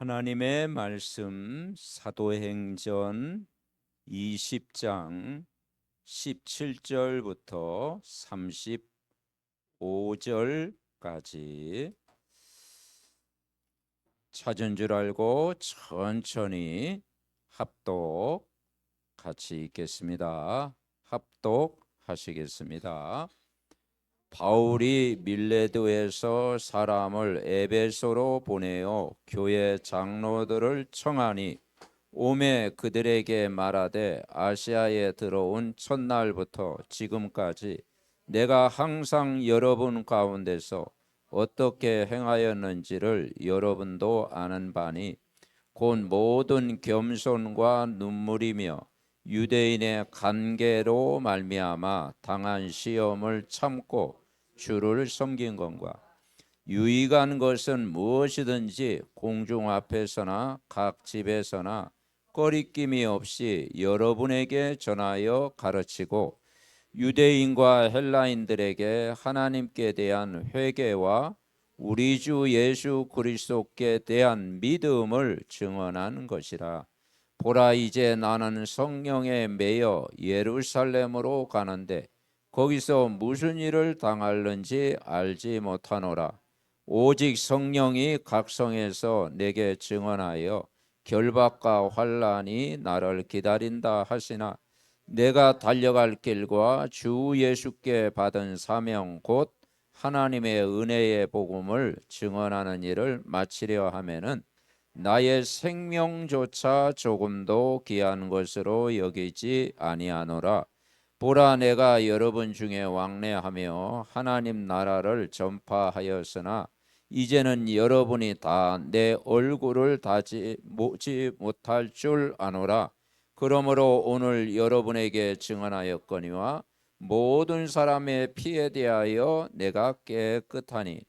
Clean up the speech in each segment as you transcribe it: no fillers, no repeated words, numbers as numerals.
하나님의 말씀 사도행전 20장 17절부터 35절까지 찾은 줄 알고 천천히 합독 같이 읽겠습니다. 합독하시겠습니다. 바울이 밀레도에서 사람을 에베소로 보내어 교회 장로들을 청하니 오매 그들에게 말하되 아시아에 들어온 첫날부터 지금까지 내가 항상 여러분 가운데서 어떻게 행하였는지를 여러분도 아는 바니 곧 모든 겸손과 눈물이며 유대인의 간계로 말미암아 당한 시험을 참고 주를 섬긴 것과 유익한 것은 무엇이든지 공중 앞에서나 각 집에서나 꺼리낌이 없이 여러분에게 전하여 가르치고 유대인과 헬라인들에게 하나님께 대한 회개와 우리 주 예수 그리스도께 대한 믿음을 증언하는 것이라. 보라, 이제 나는 성령에 매여 예루살렘으로 가는데 거기서 무슨 일을 당할는지 알지 못하노라. 오직 성령이 각성에서 내게 증언하여 결박과 환난이 나를 기다린다 하시나 내가 달려갈 길과 주 예수께 받은 사명 곧 하나님의 은혜의 복음을 증언하는 일을 마치려 하면은 나의 생명조차 조금도 귀한 것으로 여기지 아니하노라. 보라, 내가 여러분 중에 왕래하며 하나님 나라를 전파하였으나 이제는 여러분이 다 내 얼굴을 보지 못할 줄 아노라. 그러므로 오늘 여러분에게 증언하였거니와 모든 사람의 피에 대하여 내가 깨끗하니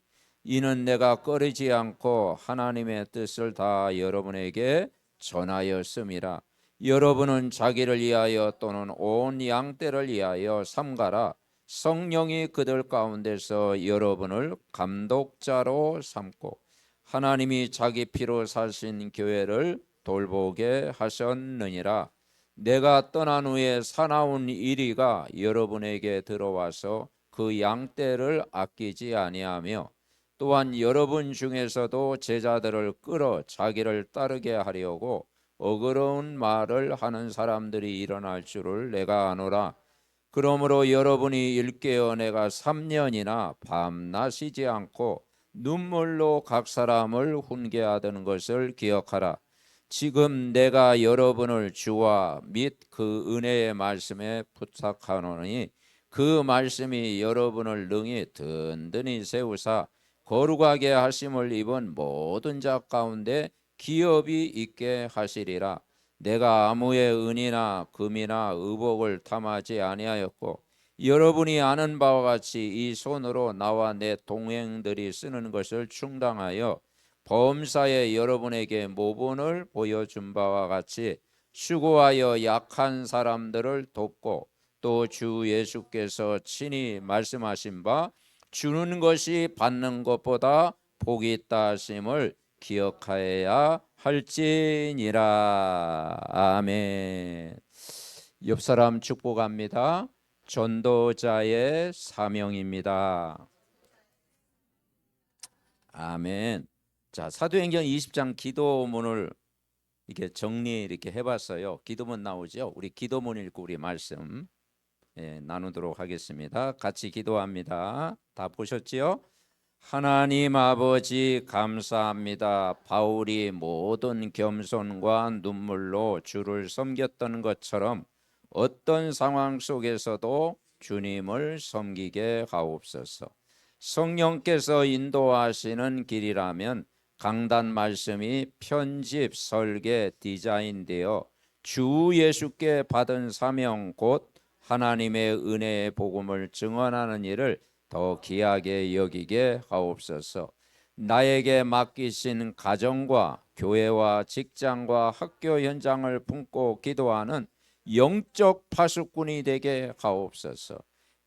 이는 내가 꺼리지 않고 하나님의 뜻을 다 여러분에게 전하였음이라. 여러분은 자기를 위하여 또는 온 양떼를 위하여 삼가라. 성령이 그들 가운데서 여러분을 감독자로 삼고 하나님이 자기 피로 사신 교회를 돌보게 하셨느니라. 내가 떠난 후에 사나운 이리가 여러분에게 들어와서 그 양떼를 아끼지 아니하며 또한 여러분 중에서도 제자들을 끌어 자기를 따르게 하려고 어그러운 말을 하는 사람들이 일어날 줄을 내가 아노라. 그러므로 여러분이 일깨어 내가 3년이나 밤낮 쉬지 않고 눈물로 각 사람을 훈계하던 것을 기억하라. 지금 내가 여러분을 주와 및 그 은혜의 말씀에 부탁하노니 그 말씀이 여러분을 능히 든든히 세우사 거룩하게 하심을 입은 모든 자 가운데 기업이 있게 하시리라. 내가 아무의 은이나 금이나 의복을 탐하지 아니하였고 여러분이 아는 바와 같이 이 손으로 나와 내 동행들이 쓰는 것을 충당하여 범사에 여러분에게 모본을 보여준 바와 같이 수고하여 약한 사람들을 돕고 또 주 예수께서 친히 말씀하신 바 주는 것이 받는 것보다 복이 있다 하심을 기억하여야 할지니라. 아멘. 옆 사람 축복합니다. 전도자의 사명입니다. 아멘. 자, 사도행전 20장 기도문을 이렇게 해봤어요. 기도문 나오죠. 우리 기도문 읽고 우리 말씀 나누도록 하겠습니다. 같이 기도합니다. 다 보셨지요? 하나님 아버지 감사합니다. 바울이 모든 겸손과 눈물로 주를 섬겼던 것처럼 어떤 상황 속에서도 주님을 섬기게 하옵소서. 성령께서 인도하시는 길이라면 강단 말씀이 편집, 설계, 디자인되어 주 예수께 받은 사명 곧 하나님의 은혜의 복음을 증언하는 일을 더 귀하게 여기게 하옵소서. 나에게 맡기신 가정과 교회와 직장과 학교 현장을 품고 기도하는 영적 파수꾼이 되게 하옵소서.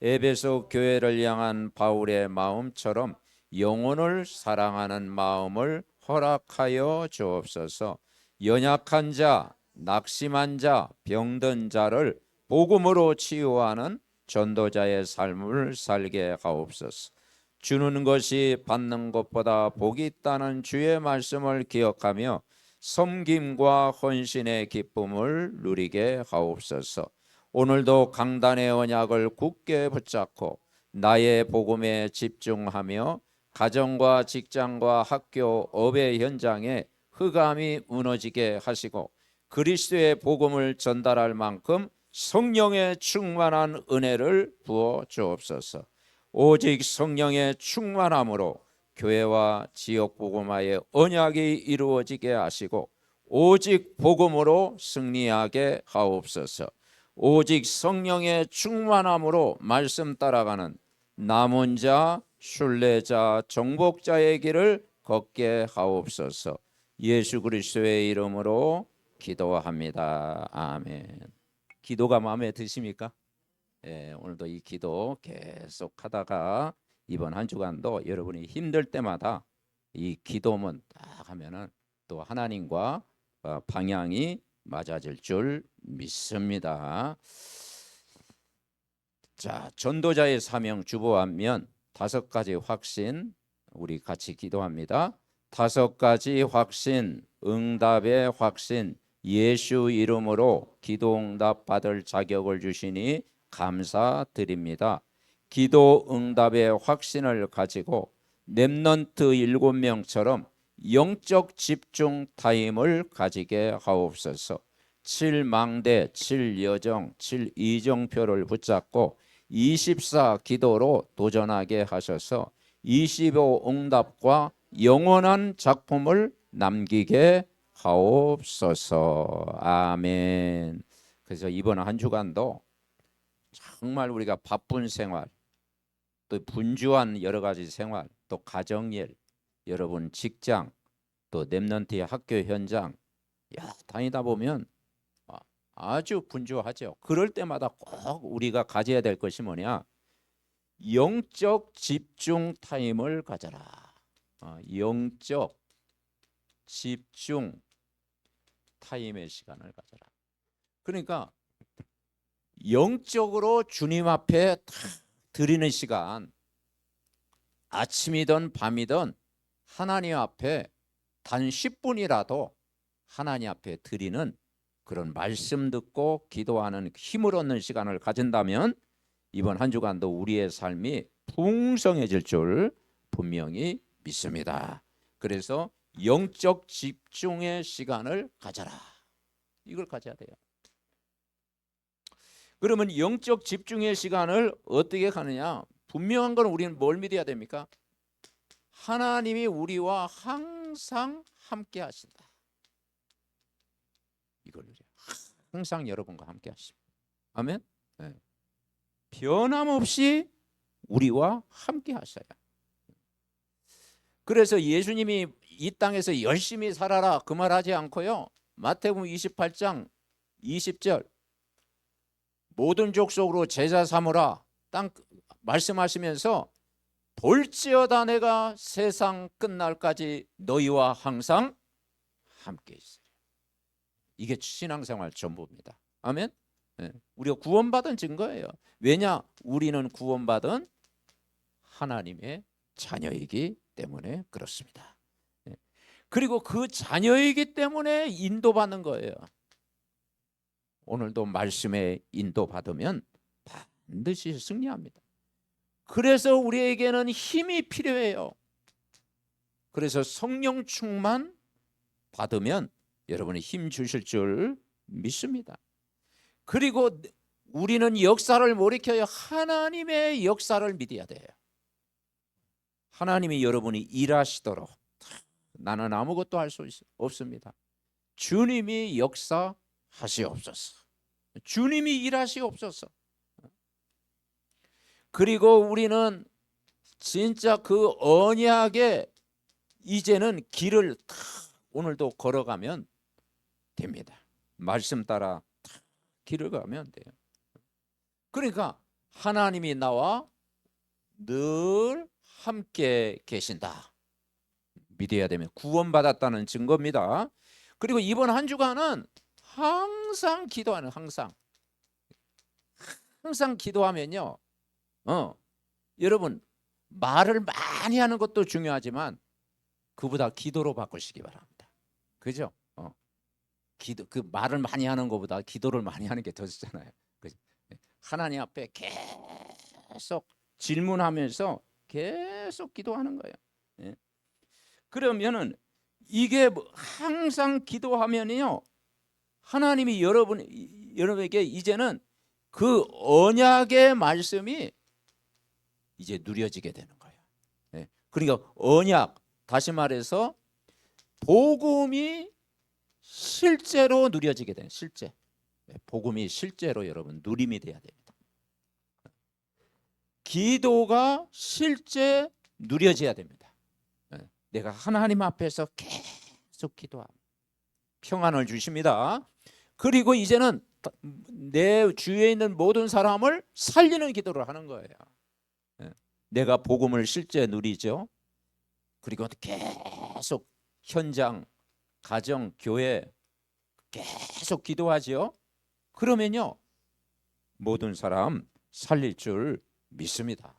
에베소 교회를 향한 바울의 마음처럼 영혼을 사랑하는 마음을 허락하여 주옵소서. 연약한 자, 낙심한 자, 병든 자를 복음으로 치유하는 전도자의 삶을 살게 하옵소서. 주는 것이 받는 것보다 복이 있다는 주의 말씀을 기억하며 섬김과 헌신의 기쁨을 누리게 하옵소서. 오늘도 강단의 언약을 굳게 붙잡고 나의 복음에 집중하며 가정과 직장과 학교, 업의 현장에 흑암이 무너지게 하시고 그리스도의 복음을 전달할 만큼 성령의 충만한 은혜를 부어 주옵소서. 오직 성령의 충만함으로 교회와 지역 복음화의 언약이 이루어지게 하시고 오직 복음으로 승리하게 하옵소서. 오직 성령의 충만함으로 말씀 따라가는 남은 자, 순례자, 정복자의 길을 걷게 하옵소서. 예수 그리스도의 이름으로 기도합니다. 아멘. 기도가 마음에 드십니까? 오늘도 이 기도 계속 하다가 이번 한 주간도 여러분이 힘들 때마다 이 기도문 딱 하면은 또 하나님과 방향이 맞아질 줄 믿습니다. 자, 전도자의 사명 주보하면 5가지 확신 우리 같이 기도합니다. 5가지 확신, 응답의 확신, 예수 이름으로 기도 응답 받을 자격을 주시니 감사드립니다. 기도 응답의 확신을 가지고 렘넌트 7명처럼 영적 집중 타임을 가지게 하옵소서. 7망대, 7여정, 7이정표를 붙잡고 24 기도로 도전하게 하셔서 25 응답과 영원한 작품을 남기게 하옵소서. 아멘. 그래서 이번 한 주간도 정말 우리가 바쁜 생활, 또 분주한 여러 가지 생활, 또 가정일, 여러분 직장, 또 렘넌트의 학교 현장 다니다 보면 아주 분주하죠. 그럴 때마다 꼭 우리가 가져야 될 것이 뭐냐? 영적 집중 타임을 가져라. 영적 집중 타임의 시간을 가져라. 그러니까 영적으로 주님 앞에 드리는 시간, 아침이든 밤이든 하나님 앞에 단 10분이라도 하나님 앞에 드리는 그런 말씀 듣고 기도하는 힘을 얻는 시간을 가진다면 이번 한 주간도 우리의 삶이 풍성해질 줄 분명히 믿습니다. 그래서 영적 집중의 시간을 가져라. 이걸 가져야 돼요. 그러면 영적 집중의 시간을 어떻게 가느냐? 분명한 건 우리는 뭘 믿어야 됩니까? 하나님이 우리와 항상 함께 하신다. 이걸 항상 여러분과 함께 하십니다. 아멘. 네. 변함없이 우리와 함께 하셔야. 그래서 예수님이 이 땅에서 열심히 살아라 그 말하지 않고요. 마태복음 28장 20절 모든 족속으로 제자 삼으라 땅 말씀하시면서 볼지어다 내가 세상 끝날까지 너희와 항상 함께 있으리라. 이게 신앙생활 전부입니다. 아멘. 네. 우리가 구원받은 증거예요. 왜냐? 우리는 구원받은 하나님의 자녀이기 때문에 그렇습니다. 네. 그리고 그 자녀이기 때문에 인도받는 거예요. 오늘도 말씀에 인도받으면 반드시 승리합니다. 그래서 우리에게는 힘이 필요해요. 그래서 성령 충만 받으면 여러분이 힘 주실 줄 믿습니다. 그리고 우리는 역사를 못 일으켜요. 하나님의 역사를 믿어야 돼요. 하나님이 여러분이 일하시도록 나는 아무것도 할 수 없습니다. 주님이 역사하시옵소서. 주님이 일하시옵소서. 그리고 우리는 진짜 그 언약에 이제는 길을 오늘도 걸어가면 됩니다. 말씀 따라 길을 가면 돼요. 그러니까 하나님이 나와 늘 함께 계신다. 믿어야 되면 구원받았다는 증거입니다. 그리고 이번 한 주간은 항상 기도하는, 항상 기도하면요, 여러분 말을 많이 하는 것도 중요하지만 그보다 기도로 바꾸시기 바랍니다. 그죠? 기도, 그 말을 많이 하는 것보다 기도를 많이 하는 게 더 좋잖아요. 그죠? 하나님 앞에 계속 질문하면서 계속 기도하는 거예요. 예. 그러면은 이게 항상 기도하면요, 하나님이 여러분에게 이제는 그 언약의 말씀이 이제 누려지게 되는 거예요. 예. 그러니까 언약, 다시 말해서 복음이 실제로 누려지게 되는, 실제 복음이 실제로 여러분 누림이 돼야 됩니다. 기도가 실제 누려져야 됩니다. 내가 하나님 앞에서 계속 기도하면 평안을 주십니다. 그리고 이제는 내 주위에 있는 모든 사람을 살리는 기도를 하는 거예요. 내가 복음을 실제 누리죠. 그리고 계속 현장, 가정, 교회 계속 기도하죠. 그러면요, 모든 사람 살릴 줄 믿습니다.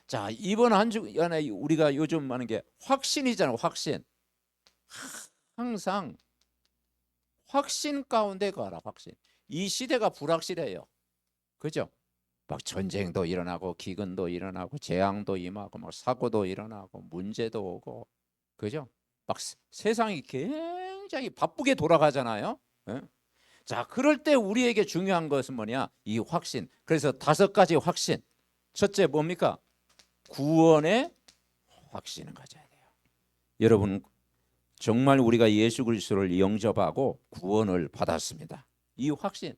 자, 이번 한 주간에 우리가 요즘 하는 게 확신이잖아요. 확신. 항상 확신 가운데 가라. 확신. 이 시대가 불확실해요. 그죠? 막 전쟁도 일어나고 기근도 일어나고 재앙도 임하고 막 사고도 일어나고 문제도 오고, 그죠? 막 세상이 굉장히 바쁘게 돌아가잖아요. 예? 자, 그럴 때 우리에게 중요한 것은 뭐냐? 이 확신. 그래서 5가지 확신. 첫째 뭡니까? 구원의 확신을 가져야 돼요. 여러분, 정말 우리가 예수 그리스도를 영접하고 구원을 받았습니다. 이 확신.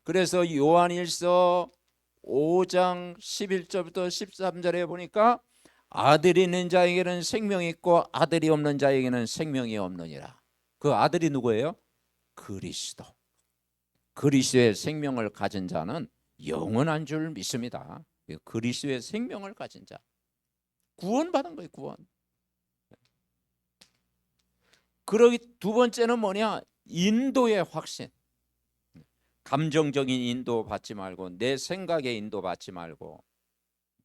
그래서 요한일서 5장 11절부터 13절에 보니까 아들이 있는 자에게는 생명이 있고 아들이 없는 자에게는 생명이 없느니라. 그 아들이 누구예요? 그리스도. 그리스도의 생명을 가진 자는 영원한 줄 믿습니다. 그리스도의 생명을 가진 자, 구원받은 거예요. 구원. 그러기 두 번째는 뭐냐? 인도의 확신. 감정적인 인도 받지 말고 내 생각에 인도 받지 말고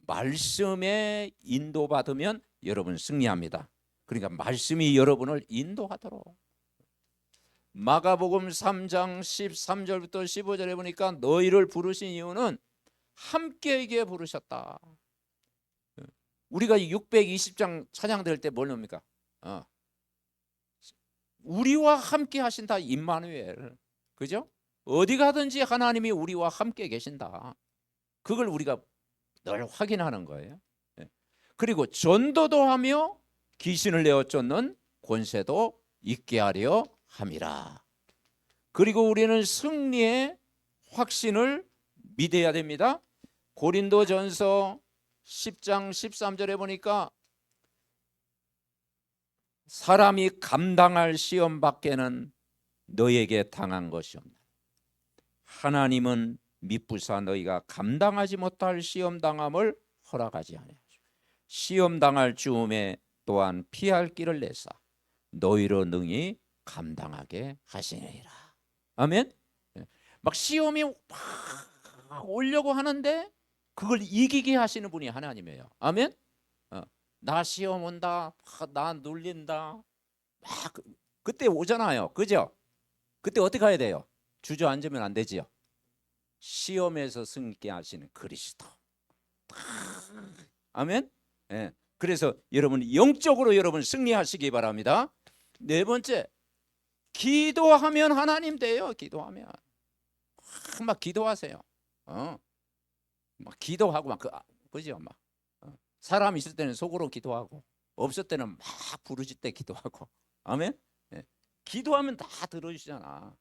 말씀에 인도 받으면 여러분 승리합니다. 그러니까 말씀이 여러분을 인도하도록. 마가복음 3장 13절부터 15절에 보니까 너희를 부르신 이유는 함께이게 부르셨다. 우리가 620장 찬양 될 때 뭘 놉니까? 우리와 함께 하신다. 임마누엘. 그죠? 어디 가든지 하나님이 우리와 함께 계신다. 그걸 우리가 늘 확인하는 거예요. 그리고 전도도 하며 귀신을 내어 쫓는 권세도 있게 하려 함이라. 그리고 우리는 승리의 확신을 믿어야 됩니다. 고린도전서 10장 13절에 보니까 사람이 감당할 시험 밖에는 너에게 당한 것이 없나. 하나님은 미쁘사 너희가 감당하지 못할 시험 당함을 허락하지 아니하시고 시험 당할 즈음에 또한 피할 길을 내사 너희로 능히 감당하게 하시니라. 아멘. 막 시험이 막 오려고 하는데 그걸 이기게 하시는 분이 하나님이에요. 아멘. 나 시험 온다, 나 눌린다, 막 그때 오잖아요. 그죠? 그때 어떻게 해야 돼요? 주저앉으면 안 되지요. 시험에서 승리케 하시는 그리스도. 아멘. 예. 그래서 여러분 영적으로 여러분 승리하시기 바랍니다. 네 번째, 기도하면 하나님 돼요. 기도하면 막 기도하세요. 막 기도하고 막 그죠? 막 사람 있을 때는 속으로 기도하고 없을 때는 막 부르실 때 기도하고. 아멘. 예. 기도하면 다 들어주잖아.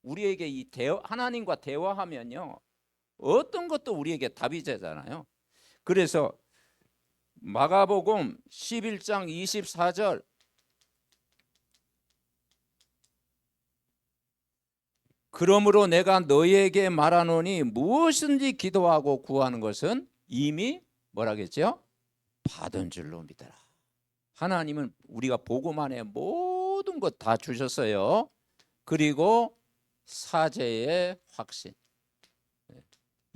우리에게 이 하나님과 대화하면요 어떤 것도 우리에게 답이 되잖아요. 그래서 마가복음 11장 24절 그러므로 내가 너희에게 말하노니 무엇인지 기도하고 구하는 것은 이미 뭐라겠죠? 받은 줄로 믿어라. 하나님은 우리가 복음 안에 모든 것 다 주셨어요. 그리고 사죄의 확신.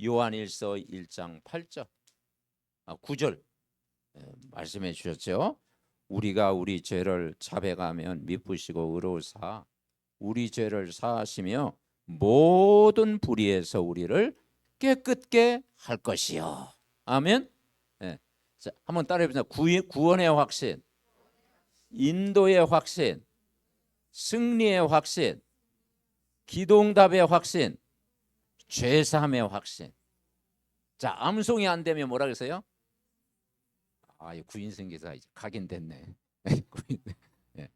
요한일서 1장 8절 9절 말씀해 주셨죠. 우리가 우리 죄를 자백하면 미쁘시고 의로우사 우리 죄를 사하시며 모든 불의에서 우리를 깨끗게 할 것이요. 아멘. 예. 자, 한번 따라해 보세요. 구원의 확신, 인도의 확신, 승리의 확신, 기도응답의 확신, 죄사함의 확신. 자, 암송이 안 되면 뭐라 그랬어요? 구인승 기사 이제 각인됐네. 예.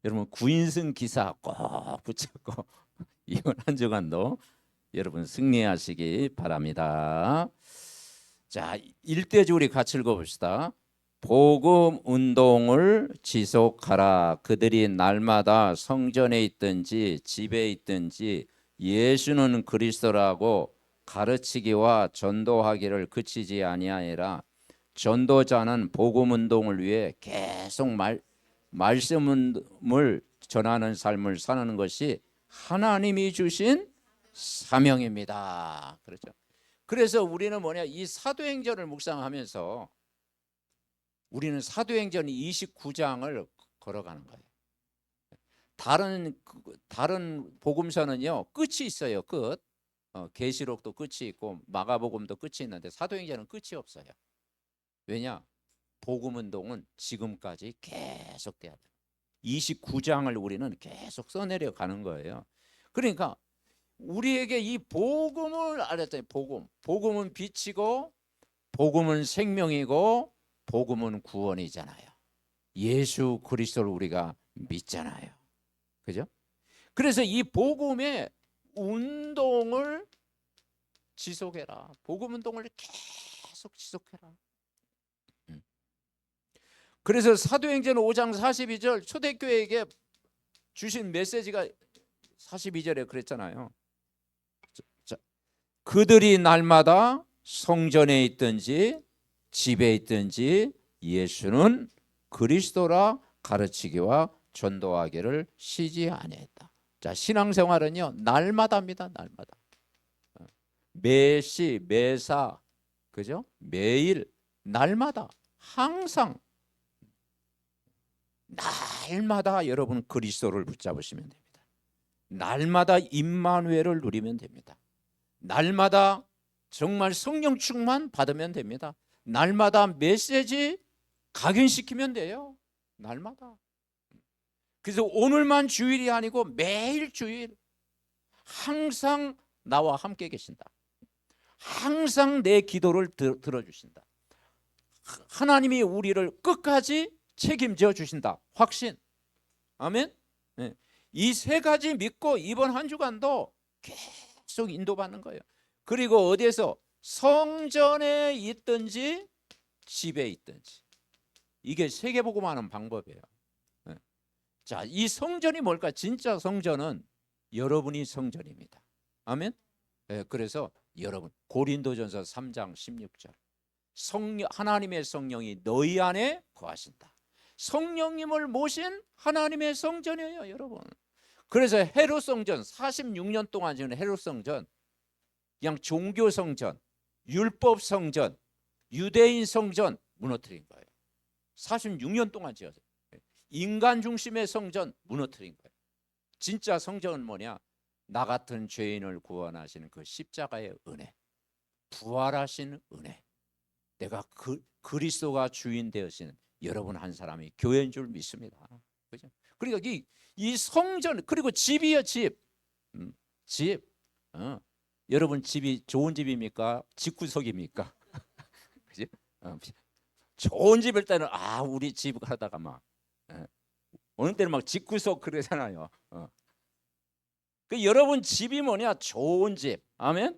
여러분 구인승 기사 꼭 붙잡고 이번 한 주간도 여러분 승리하시기 바랍니다. 자, 1대주 우리 같이 읽어봅시다. 복음 운동을 지속하라. 그들이 날마다 성전에 있든지 집에 있든지 예수는 그리스도라고 가르치기와 전도하기를 그치지 아니하니라. 전도자는 복음 운동을 위해 계속 말씀을 전하는 삶을 사는 것이 하나님이 주신 사명입니다. 그렇죠. 그래서 우리는 뭐냐, 이 사도행전을 묵상하면서 우리는 사도행전 29장을 걸어가는 거예요. 다른 복음서는요 끝이 있어요. 끝. 계시록도 끝이 있고 마가복음도 끝이 있는데 사도행전은 끝이 없어요. 왜냐? 복음 운동은 지금까지 계속 돼야 돼요. 29장을 우리는 계속 써내려 가는 거예요. 그러니까 우리에게 이 복음을 알았잖아요. 복음은 빛이고 복음은 생명이고 복음은 구원이잖아요. 예수 그리스도를 우리가 믿잖아요. 그죠? 그래서 이 복음의 운동을 지속해라. 복음 운동을 계속 지속해라. 그래서 사도행전 5장 42절 초대교회에게 주신 메시지가 42절에 그랬잖아요. 자, 그들이 날마다 성전에 있든지 집에 있든지 예수는 그리스도라 가르치기와 전도하기를 쉬지 아니했다. 자, 신앙생활은요 날마다입니다. 날마다. 매시 매사 그죠? 매일 날마다 항상 날마다 여러분 그리스도를 붙잡으시면 됩니다. 날마다 임마누엘을 누리면 됩니다. 날마다 정말 성령 충만 받으면 됩니다. 날마다 메시지 각인시키면 돼요. 날마다. 그래서 오늘만 주일이 아니고 매일 주일 항상 나와 함께 계신다. 항상 내 기도를 들어주신다. 하나님이 우리를 끝까지 책임져 주신다. 확신. 아멘. 네. 이 세 가지 믿고 이번 한 주간도 계속 인도받는 거예요. 그리고 어디에서 성전에 있든지 집에 있든지 이게 세계복음하는 방법이에요. 네. 자, 이 성전이 뭘까? 진짜 성전은 여러분이 성전입니다. 아멘. 네, 그래서 여러분 고린도전서 3장 16절 하나님의 성령이 너희 안에 거하신다. 성령님을 모신 하나님의 성전이에요, 여러분. 그래서 헤롯 성전 46년 동안 지은 헤롯 성전, 그냥 종교 성전, 율법 성전, 유대인 성전 무너뜨린 거예요. 46년 동안 지었어요. 인간 중심의 성전 무너뜨린 거예요. 진짜 성전은 뭐냐? 나 같은 죄인을 구원하시는 그 십자가의 은혜, 부활하신 은혜. 내가 그리스도가 주인 되어시는 여러분 한 사람이 교회인 줄 믿습니다. 그죠? 그러니까 이 성전 그리고 집이요 집. 집. 여러분 집이 좋은 집입니까? 집구석입니까? 그죠? 좋은 집일 때는 우리 집 하다가 막 어느 때는 막 집구석 그러잖아요. 그 여러분 집이 뭐냐? 좋은 집. 아멘.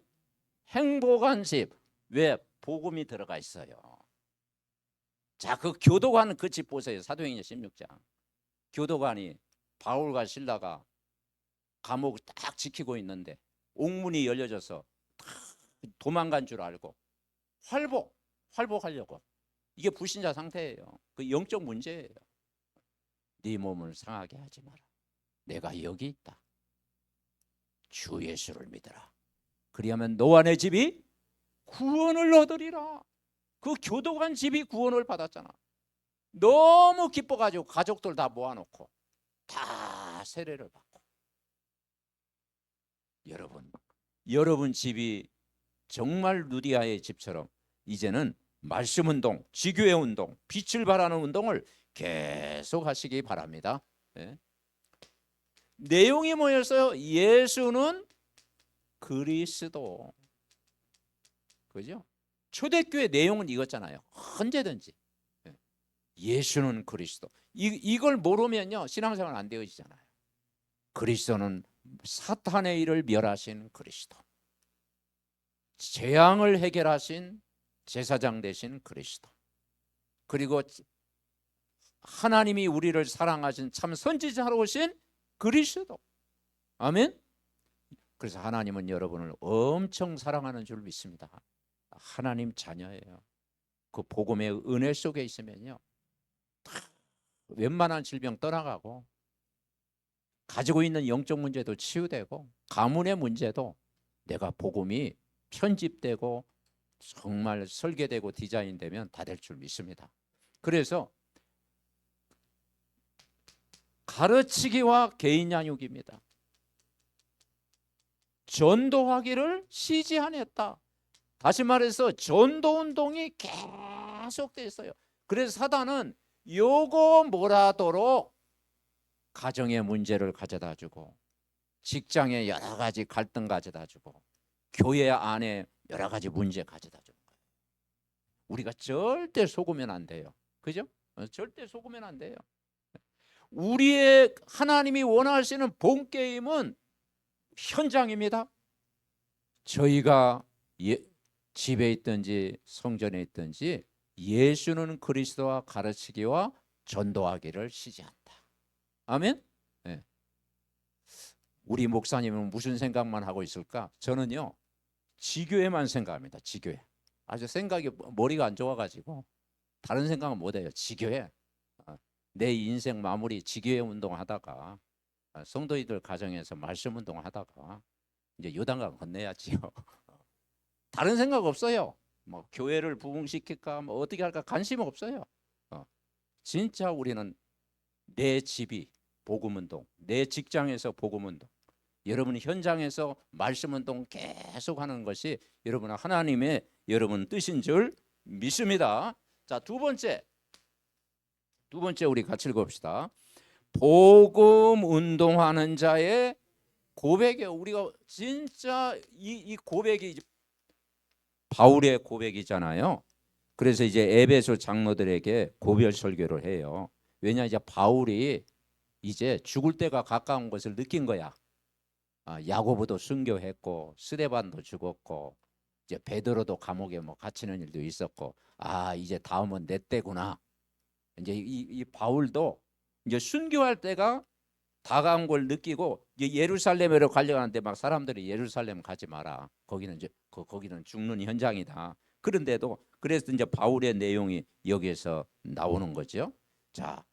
행복한 집. 왜? 복음이 들어가 있어요. 자, 그 교도관 그 집 보세요. 사도행전 16장. 교도관이 바울과 실라가 감옥을 딱 지키고 있는데 옥문이 열려져서 도망간 줄 알고 활복하려고 이게 불신자 상태예요. 그 영적 문제예요. 네 몸을 상하게 하지 마라. 내가 여기 있다. 주 예수를 믿어라. 그리하면 너와 내 집이 구원을 얻으리라. 그 교도관 집이 구원을 받았잖아. 너무 기뻐가지고 가족들 다 모아놓고 다 세례를 받고. 여러분 집이 정말 루디아의 집처럼 이제는 말씀 운동, 지교의 운동, 빛을 발하는 운동을 계속 하시기 바랍니다. 네. 내용이 뭐였어요? 예수는 그리스도. 그죠? 초대교회 내용은 이거잖아요. 언제든지 예수는 그리스도. 이걸 모르면요 신앙생활 안 되어지잖아요. 그리스도는 사탄의 일을 멸하신 그리스도, 재앙을 해결하신 제사장 되신 그리스도, 그리고 하나님이 우리를 사랑하신 참 선지자로 오신 그리스도. 아멘. 그래서 하나님은 여러분을 엄청 사랑하는 줄 믿습니다. 하나님 자녀예요. 그 복음의 은혜 속에 있으면요 웬만한 질병 떠나가고, 가지고 있는 영적 문제도 치유되고, 가문의 문제도 내가 복음이 편집되고 정말 설계되고 디자인되면 다 될 줄 믿습니다. 그래서 가르치기와 개인 양육입니다. 전도하기를 시지 않았다. 다시 말해서 전도운동이 계속돼 있어요. 그래서 사단은 요거 뭐라도록 가정의 문제를 가져다 주고, 직장에 여러 가지 갈등 가져다 주고, 교회 안에 여러 가지 문제 가져다 주는 거예요. 우리가 절대 속으면 안 돼요. 그죠? 절대 속으면 안 돼요. 우리의 하나님이 원하시는 본 게임은 현장입니다. 저희가 집에 있든지 성전에 있든지 예수는 그리스도와 가르치기와 전도하기를 쉬지 않다. 아멘. 네. 우리 목사님은 무슨 생각만 하고 있을까? 저는요 지교회만 생각합니다. 지교회. 아주 생각이 머리가 안 좋아가지고 다른 생각은 못해요. 지교회. 내 인생 마무리 지교회 운동하다가, 성도이들 가정에서 말씀 운동하다가 이제 요단강 건너야지요. 다른 생각 없어요. 뭐 교회를 부흥시킬까, 뭐 어떻게 할까 관심 없어요. 진짜 우리는 내 집이 복음운동, 내 직장에서 복음운동, 여러분 현장에서 말씀운동 계속하는 것이 여러분 하나님의 여러분 뜻인 줄 믿습니다. 자, 두 번째 우리 같이 읽읍시다. 복음 운동하는 자의 고백이에요. 우리가 진짜 이 고백이 바울의 고백이잖아요. 그래서 이제 에베소 장로들에게 고별 설교를 해요. 왜냐, 이제 바울이 이제 죽을 때가 가까운 것을 느낀 거야. 야고보도 순교했고, 스데반도 죽었고, 이제 베드로도 감옥에 뭐 갇히는 일도 있었고, 이제 다음은 내 때구나. 이제 이 바울도 이제 순교할 때가 다가온 걸 느끼고, 예루살렘으로 가려가는데 막 사람들이 예루살렘 가지 마라. 거기는 이제 거기는 죽는 현장이다. 그런데도 그래서 이제 바울의 내용이 여기에서 나오는 거죠. 자,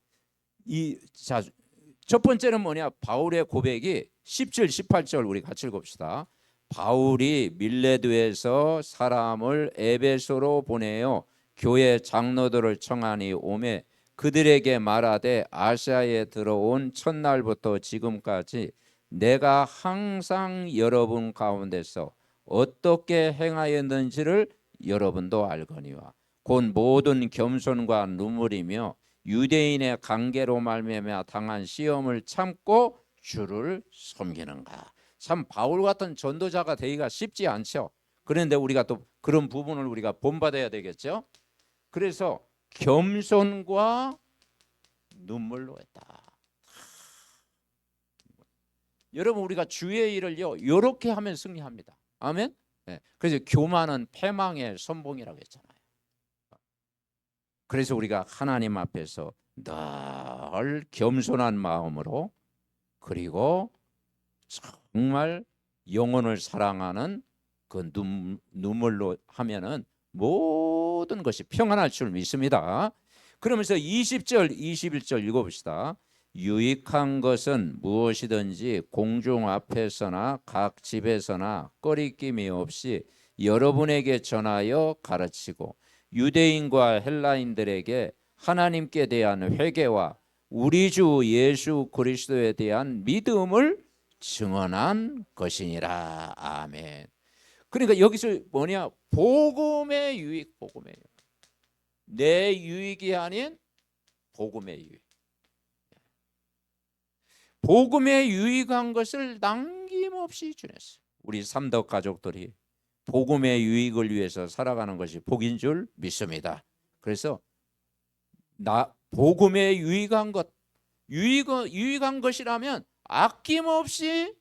첫 번째는 뭐냐? 바울의 고백이 17, 18절 우리 같이 읽읍시다. 바울이 밀레도에서 사람을 에베소로 보내어 교회 장로들을 청하니 오매 그들에게 말하되 아시아에 들어온 첫날부터 지금까지 내가 항상 여러분 가운데서 어떻게 행하였는지를 여러분도 알거니와 곧 모든 겸손과 눈물이며 유대인의 관계로 말미암아 당한 시험을 참고 주를 섬기는가. 참 바울 같은 전도자가 되기가 쉽지 않죠. 그런데 우리가 또 그런 부분을 우리가 본받아야 되겠죠. 그래서 겸손과 눈물로 했다. 여러분 우리가 주의 일을요 이렇게 하면 승리합니다. 아멘. 네. 그래서 교만은 패망의 선봉이라고 했잖아요. 그래서 우리가 하나님 앞에서 늘 겸손한 마음으로, 그리고 정말 영혼을 사랑하는 그 눈물로 하면은 모든 것이 평안할 줄 믿습니다. 그러면서 20절 21절 읽어봅시다. 유익한 것은 무엇이든지 공중 앞에서나 각 집에서나 꺼리낌이 없이 여러분에게 전하여 가르치고 유대인과 헬라인들에게 하나님께 대한 회개와 우리 주 예수 그리스도에 대한 믿음을 증언한 것이니라. 아멘. 그러니까 여기서 뭐냐? 복음의 유익, 복음의 유익. 내 유익이 아닌 복음의 유익. 복음에 유익한 것을 남김없이 주냈어요. 우리 삼덕 가족들이 복음의 유익을 위해서 살아가는 것이 복인 줄 믿습니다. 그래서 복음에 유익한 것, 유익한 것이라면 아낌없이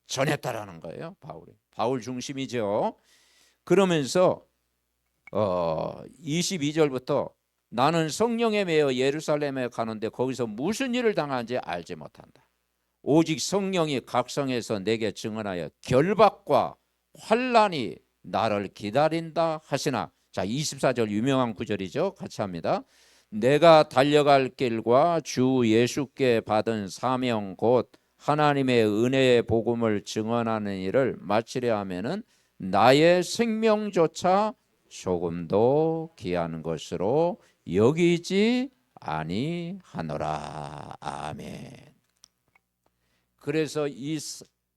전했다라는 거예요. 바울 중심이죠. 그러면서 22절부터 나는 성령에 매여 예루살렘에 가는데 거기서 무슨 일을 당하는지 알지 못한다. 오직 성령이 각성해서 내게 증언하여 결박과 환난이 나를 기다린다 하시나. 자, 24절 유명한 구절이죠. 같이 합니다. 내가 달려갈 길과 주 예수께 받은 사명 곧 하나님의 은혜의 복음을 증언하는 일을 마치려 하면은 나의 생명조차 조금도 귀한 것으로 여기지 아니하노라. 아멘. 그래서 이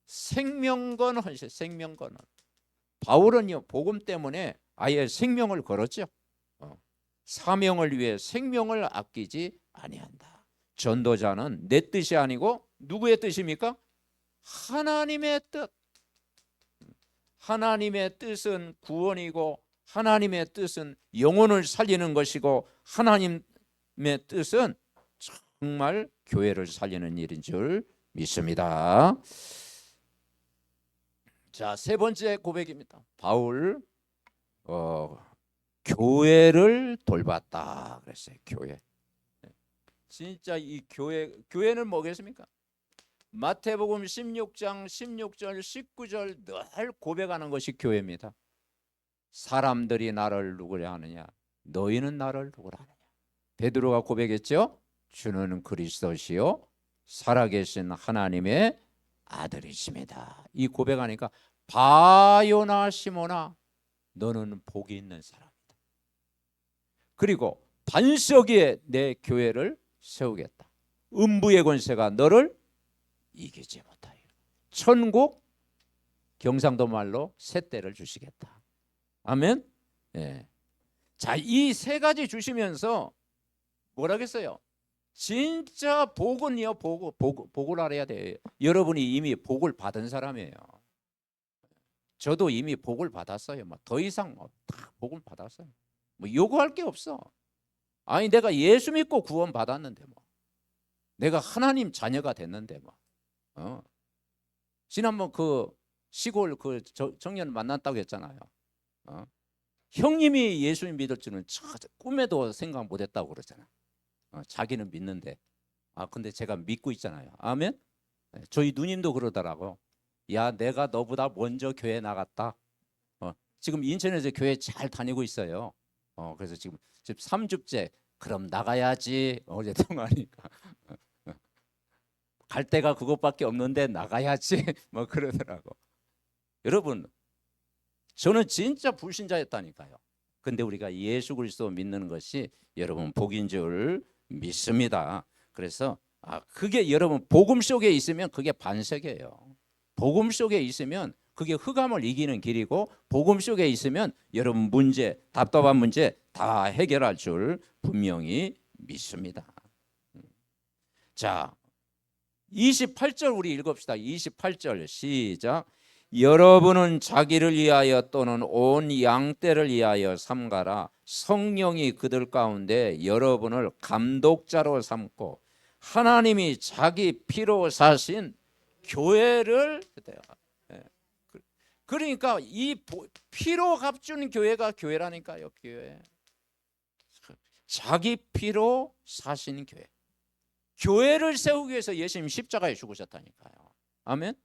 생명건 헌신, 생명건은 바울은요 복음 때문에 아예 생명을 걸었죠. 사명을 위해 생명을 아끼지 아니한다. 전도자는 내 뜻이 아니고 누구의 뜻입니까? 하나님의 뜻. 하나님의 뜻은 구원이고 하나님의 뜻은 영혼을 살리는 것이고 하나님의 뜻은 정말 교회를 살리는 일인 줄 믿습니다. 자, 세 번째 고백입니다. 바울 교회를 돌봤다 그랬어요. 교회. 진짜 이 교회는 뭐겠습니까? 마태복음 16장 16절 19절 늘 고백하는 것이 교회입니다. 사람들이 나를 누구라 하느냐? 너희는 나를 누구라 하느냐? 베드로가 고백했죠. 주는 그리스도시요 살아계신 하나님의 아들이십니다. 이 고백하니까 바요나 시모나 너는 복이 있는 사람이다. 그리고 반석 위에 내 교회를 세우겠다. 음부의 권세가 너를 이기지 못하여 천국 경상도 말로 셋대를 주시겠다. 아멘. 예. 자, 이 세 가지 주시면서 뭐라겠어요? 진짜 복은요, 복을 알아야 돼요. 여러분이 이미 복을 받은 사람이에요. 저도 이미 복을 받았어요. 더 이상 다 복을 받았어요. 요구할 게 없어. 아니 내가 예수 믿고 구원 받았는데 내가 하나님 자녀가 됐는데 지난번 그 시골 그 청년 만났다고 했잖아요. 형님이 예수님 믿을 줄은 꿈에도 생각 못했다고 그러잖아. 자기는 믿는데 근데 제가 믿고 있잖아요. 아멘. 저희 누님도 그러더라고. 야, 내가 너보다 먼저 교회 나갔다. 지금 인천에서 교회 잘 다니고 있어요. 그래서 지금 3주째 그럼 나가야지. 어제 통화하니까 갈 데가 그것밖에 없는데 나가야지. 그러더라고. 여러분, 저는 진짜 불신자였다니까요. 근데 우리가 예수 그리스도 믿는 것이 여러분 복인 줄 믿습니다. 그래서 그게 여러분 복음 속에 있으면 그게 반석이에요. 복음 속에 있으면 그게 흑암을 이기는 길이고 복음 속에 있으면 여러분 문제, 답답한 문제 다 해결할 줄 분명히 믿습니다. 자, 28절 우리 읽읍시다. 28절 시작. 여러분은 자기를 위하여 또는 온 양떼를 위하여 삼가라. 성령이 그들 가운데 여러분을 감독자로 삼고 하나님이 자기 피로 사신 교회를, 그러니까 이 피로 값준 교회가 교회라니까요. 교회. 자기 피로 사신 교회. 교회를 세우기 위해서 예수님 십자가에 죽으셨다니까요. 아멘.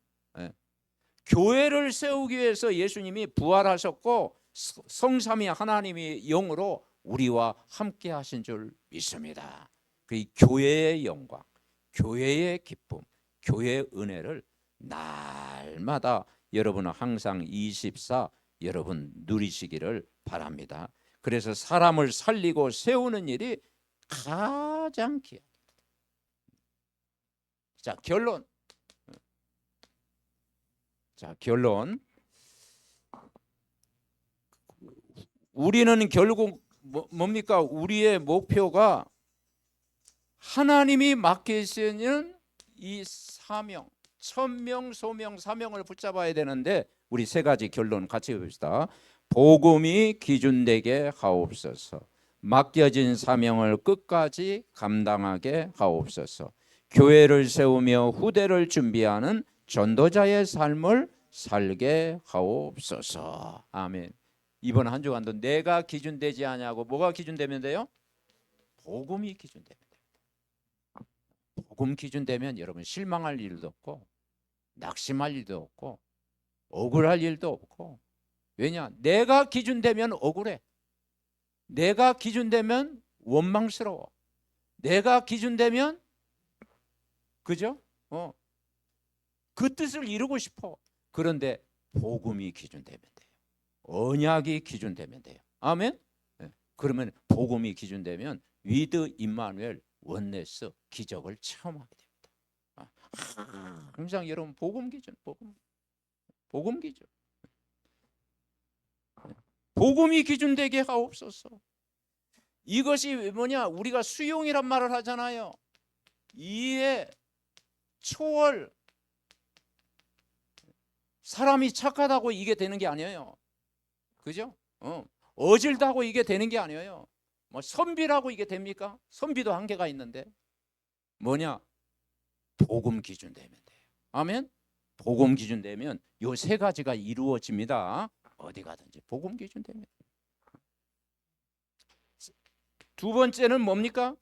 교회를 세우기 위해서 예수님이 부활하셨고 성삼위 하나님이 영으로 우리와 함께 하신 줄 믿습니다. 그 교회의 영광, 교회의 기쁨, 교회의 은혜를 날마다 여러분은 항상 24 여러분 누리시기를 바랍니다. 그래서 사람을 살리고 세우는 일이 가장 귀합니다. 자, 결론. 우리는 결국 뭡니까? 우리의 목표가 하나님이 맡기시는 이 사명, 천명, 소명, 사명을 붙잡아야 되는데 우리 세 가지 결론 같이 봅시다. 복음이 기준되게 하옵소서. 맡겨진 사명을 끝까지 감당하게 하옵소서. 교회를 세우며 후대를 준비하는 전도자의 삶을 살게 하옵소서. 아멘. 이번 한 주간도 내가 기준되지 않냐고 뭐가 기준되면 돼요? 복음이 기준되면 돼요. 복음 기준되면 여러분 실망할 일도 없고 낙심할 일도 없고 억울할 일도 없고. 왜냐? 내가 기준되면 억울해. 내가 기준되면 원망스러워. 내가 기준되면 그죠? 그 뜻을 이루고 싶어. 그런데 복음이 기준되면 돼요. 언약이 기준되면 돼요. 아멘? 네. 그러면 복음이 기준되면 위드 임마누엘 원네스 기적을 체험하게 됩니다. 항상 여러분 복음 기준, 복음 기준. 복음이 기준되게 하옵소서. 이것이 뭐냐? 우리가 수용이란 말을 하잖아요. 이해, 초월. 사람이 착하다고 이게 되는 게 아니에요. 그죠? 어질다고 이게 되는 게 아니에요. 뭐 선비라고 이게 됩니까? 선비도 한계가 있는데 뭐냐? 복음 기준 되면 돼요. 아멘? 복음 기준 되면 요 세 가지가 이루어집니다. 어디 가든지 복음 기준 되면. 두 번째는 뭡니까?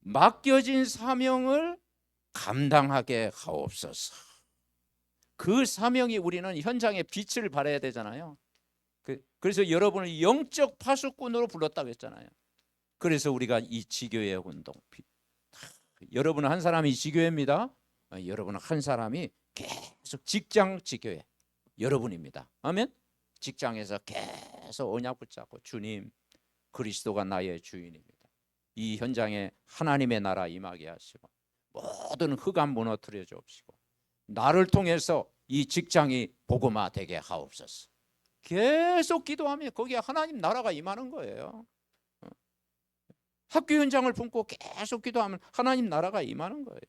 맡겨진 사명을 감당하게 하옵소서. 그 사명이 우리는 현장에 빛을 발해야 되잖아요. 그래서 여러분을 영적 파수꾼으로 불렀다고 했잖아요. 그래서 우리가 이 지교회 운동, 여러분은 한 사람이 지교회입니다. 여러분은 한 사람이 계속 직장 지교회 여러분입니다. 아멘. 직장에서 계속 언약 붙잡고 주님 그리스도가 나의 주인입니다. 이 현장에 하나님의 나라 임하게 하시고 모든 흑암 무너뜨려 주옵시고 나를 통해서 이 직장이 복음화 되게 하옵소서. 계속 기도하면 거기에 하나님 나라가 임하는 거예요. 학교 현장을 품고 계속 기도하면 하나님 나라가 임하는 거예요.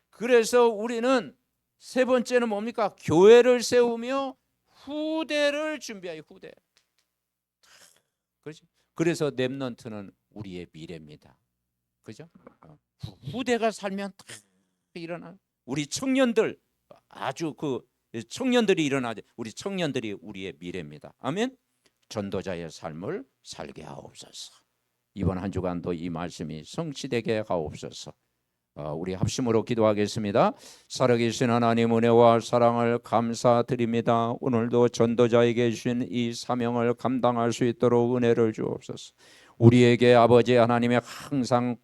그래서 우리는 세 번째는 뭡니까? 교회를 세우며 후대를 준비하여 후대. 그렇죠? 그래서 렘넌트는 우리의 미래입니다. 그죠? 후대가 살면 다 일어나. 우리 청년들 아주 청년들이 일어나지. 우리 청년들이 우리의 미래입니다. 아멘. 전도자의 삶을 살게 하옵소서. 이번 한 주간도 이 말씀이 성취되게 하옵소서. 우리 합심으로 기도하겠습니다. 살아계신 하나님 은혜와 사랑을 감사드립니다. 오늘도 전도자에게 주신 이 사명을 감당할 수 있도록 은혜를 주옵소서. 우리에게 아버지 하나님의 항상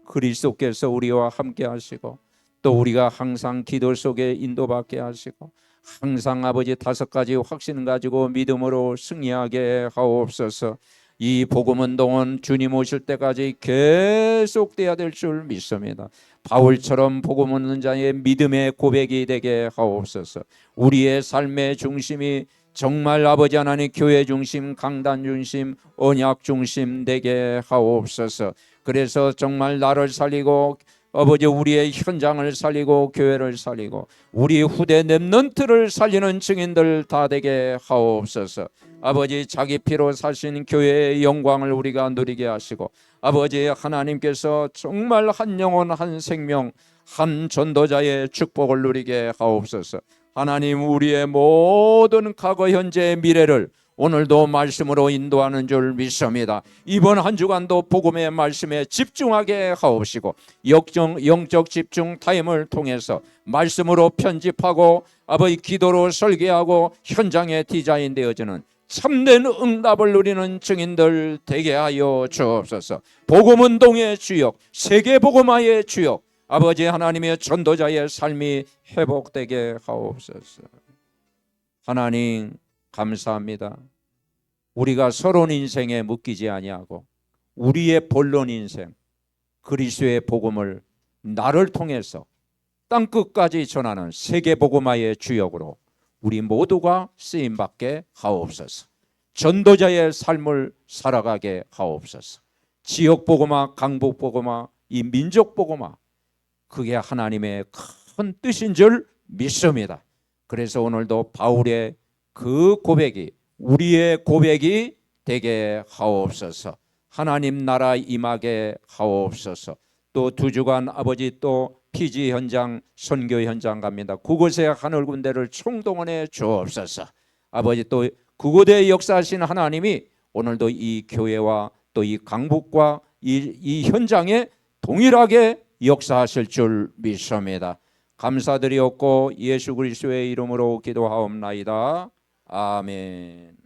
그리스도께서 우리와 함께 하시고 또 우리가 항상 기도 속에 인도받게 하시고 항상 아버지 다섯 가지 확신 가지고 믿음으로 승리하게 하옵소서. 이 복음운동은 주님 오실 때까지 계속돼야 될 줄 믿습니다. 바울처럼 복음 얻는 자의 믿음의 고백이 되게 하옵소서. 우리의 삶의 중심이 정말 아버지 하나님 교회 중심, 강단 중심, 언약 중심 되게 하옵소서. 그래서 정말 나를 살리고 아버지 우리의 현장을 살리고 교회를 살리고 우리 후대 렘넌트를 살리는 증인들 다 되게 하옵소서. 아버지 자기 피로 사신 교회의 영광을 우리가 누리게 하시고 아버지 하나님께서 정말 한 영혼 한 생명 한 전도자의 축복을 누리게 하옵소서. 하나님 우리의 모든 과거 현재의 미래를 오늘도 말씀으로 인도하는 줄 믿습니다. 이번 한 주간도 복음의 말씀에 집중하게 하옵시고 영적 집중 타임을 통해서 말씀으로 편집하고 아버지 기도로 설계하고 현장에 디자인되어지는 참된 응답을 누리는 증인들 되게 하여 주옵소서. 복음운동의 주역, 세계복음화의 주역, 아버지 하나님의 전도자의 삶이 회복되게 하옵소서. 하나님 감사합니다. 우리가 서론 인생에 묶이지 아니하고 우리의 본론 인생 그리스도의 복음을 나를 통해서 땅끝까지 전하는 세계복음화의 주역으로 우리 모두가 쓰임받게 하옵소서. 전도자의 삶을 살아가게 하옵소서. 지역복음화, 강북복음화, 이 민족복음화, 그게 하나님의 큰 뜻인 줄 믿습니다. 그래서 오늘도 바울의 그 고백이 우리의 고백이 되게 하옵소서. 하나님 나라 임하게 하옵소서. 또 두 주간 아버지 또 피지 현장, 선교 현장 갑니다. 그곳에 하늘 군대를 총동원해 주옵소서. 아버지 또 그곳에 역사하신 하나님이 오늘도 이 교회와 또 이 강북과 이 현장에 동일하게 역사하실 줄 믿습니다. 감사드리옵고 예수 그리스도의 이름으로 기도하옵나이다. 아멘.